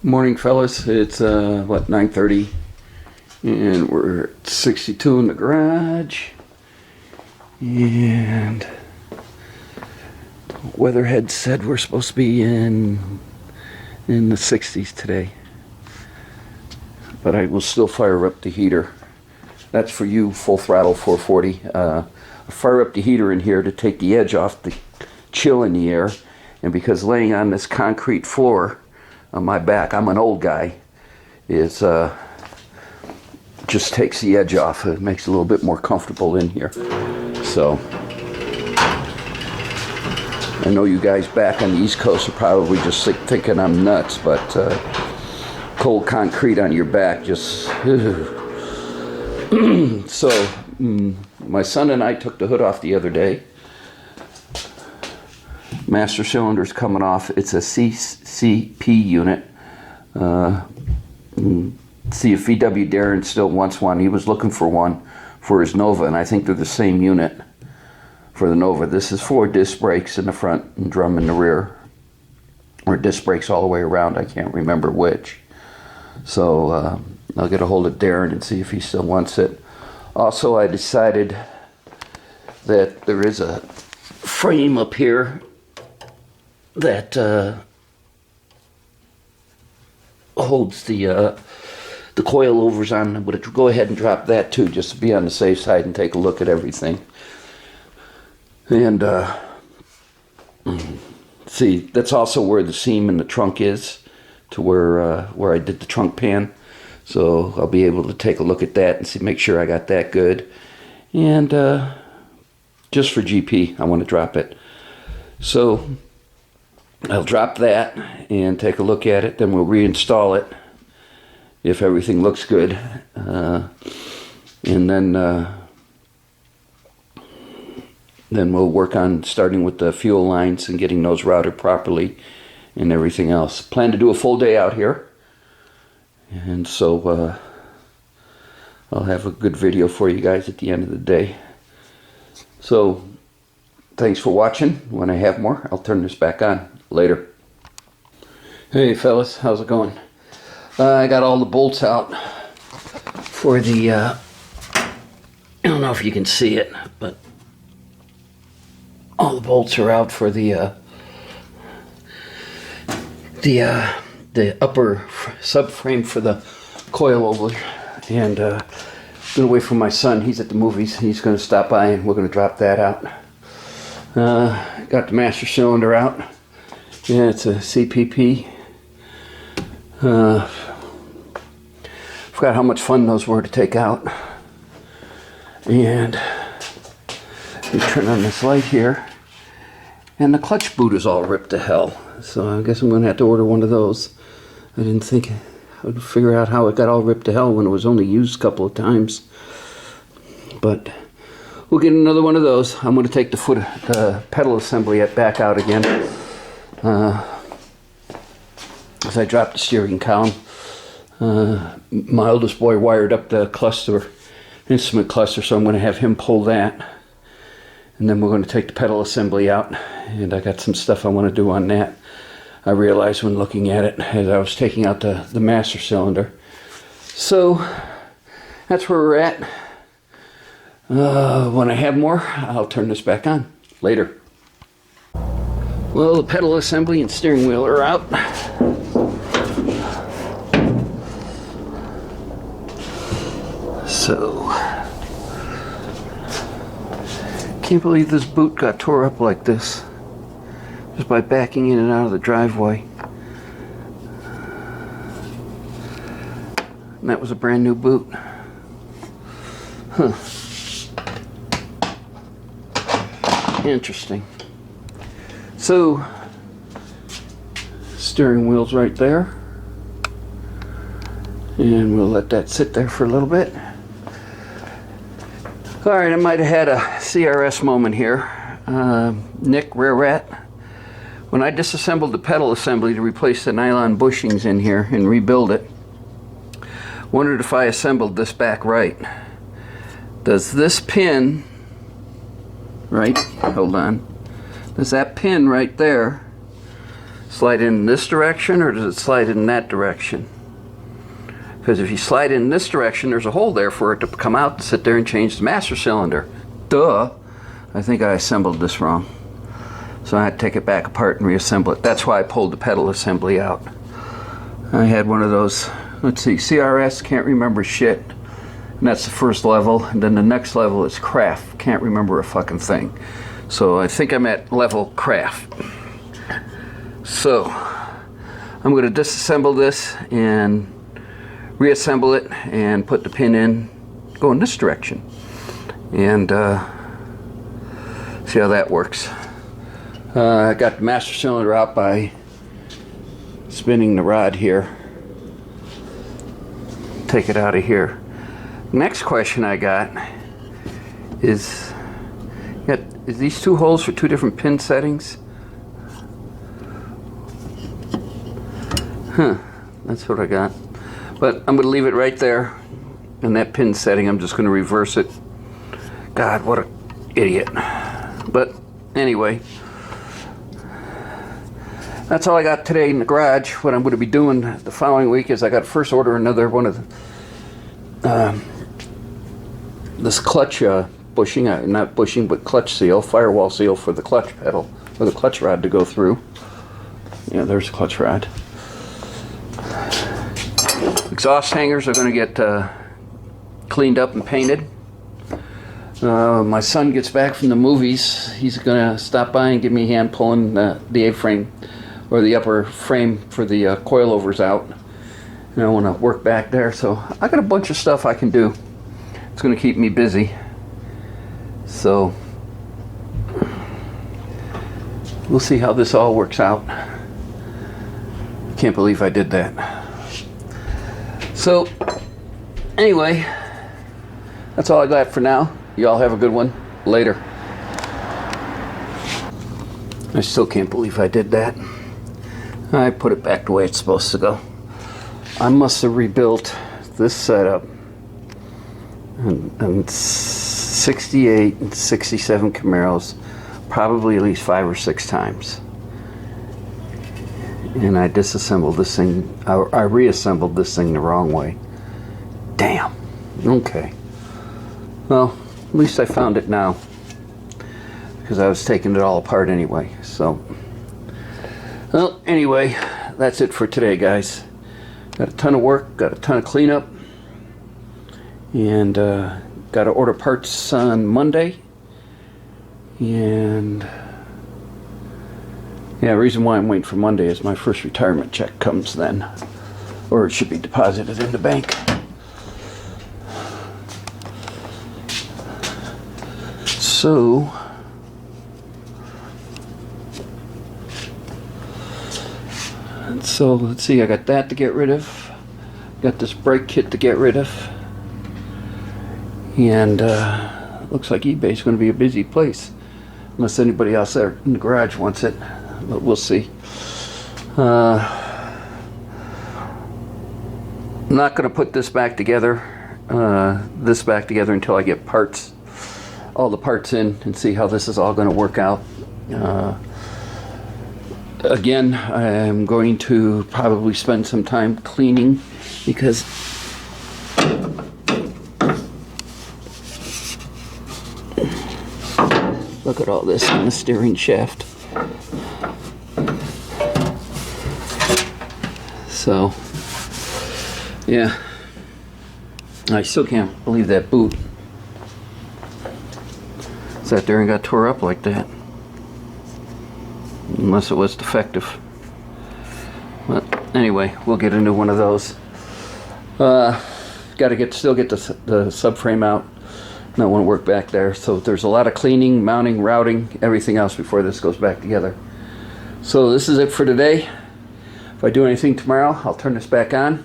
Morning, fellas. It's what, 9:30, and we're at 62 in the garage. And weatherhead said we're supposed to be in the 60s today, but I will still fire up the heater. That's for you, full throttle 440. I fire up the heater in here to take the edge off the chill in the air, and because laying on this concrete floor on my back, I'm an old guy, is just takes the edge off. It makes it a little bit more comfortable in here. So I know you guys back on the East Coast are probably just thinking I'm nuts, but cold concrete on your back just so my son and I took the hood off the other day. Master cylinder's coming off. It's a CCP unit. See if VW Darren still wants one. He was looking for one for his Nova, and I think they're the same unit for the Nova. This is 4 disc brakes in the front and drum in the rear, or disc brakes all the way around. I can't remember which. So I'll get a hold of Darren and see if he still wants it. Also, I decided that there is a frame up here that holds the coilovers on. I'm going to go ahead and drop that too, just to be on the safe side and take a look at everything. And see, that's also where the seam in the trunk is, to where I did the trunk pan. So I'll be able to take a look at that and see, make sure I got that good. And just for GP, I want to drop it. So I'll drop that and take a look at it, then we'll reinstall it if everything looks good, and then we'll work on starting with the fuel lines and getting those routed properly and everything else. Plan to do a full day out here, and so I'll have a good video for you guys at the end of the day. So thanks for watching. When I have more, I'll turn this back on. Later. Hey fellas, how's it going? I got all the bolts out for the I don't know if you can see it, but all the bolts are out for the upper subframe for the coilover. And gonna wait for my son. He's at the movies. He's gonna stop by and we're gonna drop that out. Got the master cylinder out. Yeah, it's a CPP. Forgot how much fun those were to take out. And we turn on this light here, and the clutch boot is all ripped to hell. So I guess I'm going to have to order one of those. I didn't think I would figure out how it got all ripped to hell when it was only used a couple of times. But we'll get another one of those. I'm going to take the pedal assembly back out again. As I dropped the steering column, my oldest boy wired up the instrument cluster, so I'm going to have him pull that, and then we're going to take the pedal assembly out, and I got some stuff I want to do on that. I realized when looking at it as I was taking out the master cylinder. So that's where we're at. When I have more, I'll turn this back on. Later. Well, the pedal assembly and steering wheel are out. So, can't believe this boot got tore up like this, just by backing in and out of the driveway. And that was a brand new boot. Huh. Interesting. So, steering wheel's right there, and we'll let that sit there for a little bit. Alright, I might have had a CRS moment here. Nick, rear rat. When I disassembled the pedal assembly to replace the nylon bushings in here and rebuild it, wondered if I assembled this back right. Does this pin, right, hold on, does that pin right there slide in this direction or does it slide in that direction? Because if you slide in this direction, there's a hole there for it to come out and sit there and change the master cylinder. Duh! I think I assembled this wrong. So I had to take it back apart and reassemble it. That's why I pulled the pedal assembly out. I had one of those, let's see, CRS, can't remember shit. And that's the first level. And then the next level is craft, can't remember a fucking thing. So I think I'm at level craft. So I'm going to disassemble this and reassemble it and put the pin in, go in this direction, and see how that works. I got the master cylinder out by spinning the rod here. Take it out of here. Next question I got is, is these two holes for two different pin settings? Huh, that's what I got. But I'm going to leave it right there in that pin setting. I'm just going to reverse it. God, what an idiot. But anyway, that's all I got today in the garage. What I'm going to be doing the following week is I got to first order another one of the, this clutch bushing, not bushing, but clutch seal, firewall seal for the clutch pedal, or the clutch rod to go through. Yeah, there's the clutch rod. Exhaust hangers are going to get cleaned up and painted. My son gets back from the movies. He's going to stop by and give me a hand pulling the A-frame or the upper frame for the coilovers out. And I want to work back there. So I got a bunch of stuff I can do. It's going to keep me busy. So we'll see how this all works out. Can't believe I did that. So, anyway, that's all I got for now. Y'all have a good one. Later. I still can't believe I did that. I put it back the way it's supposed to go. I must have rebuilt this setup and 68 and 67 Camaros probably at least 5 or 6 times. And I disassembled this thing, I reassembled this thing the wrong way. Damn. Okay. Well, at least I found it now. Because I was taking it all apart anyway. So, well, anyway, that's it for today, guys. Got a ton of work, got a ton of cleanup. And got to order parts on Monday. And yeah, the reason why I'm waiting for Monday is my first retirement check comes then. Or it should be deposited in the bank. So, let's see, I got that to get rid of. Got this brake kit to get rid of. And looks like eBay's going to be a busy place. Unless anybody else there in the garage wants it. But we'll see. I'm not going to put this back together. Until I get parts. All the parts in and see how this is all going to work out. Again, I'm going to probably spend some time cleaning because look at all this on the steering shaft. So, yeah, I still can't believe that boot sat there and got tore up like that. Unless it was defective. But anyway, we'll get a new one of those. Got to still get the subframe out. And I want to work back there. So there's a lot of cleaning, mounting, routing, everything else before this goes back together. So this is it for today. If I do anything tomorrow, I'll turn this back on.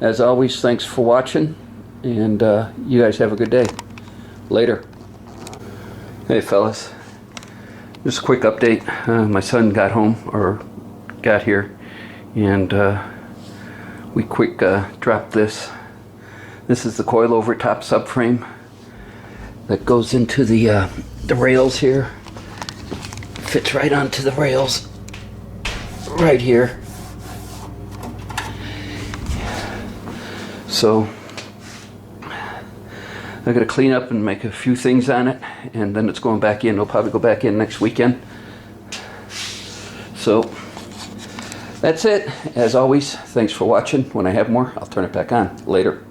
As always, thanks for watching, and you guys have a good day. Later. Hey fellas, just a quick update. My son got home, or got here, and we quick dropped this. This is the coilover top subframe that goes into the rails here. Fits right onto the rails. right here. So I gotta clean up and make a few things on it, and then it's going back in. It'll probably go back in next weekend. So that's it. As always, thanks for watching. When I have more, I'll turn it back on later.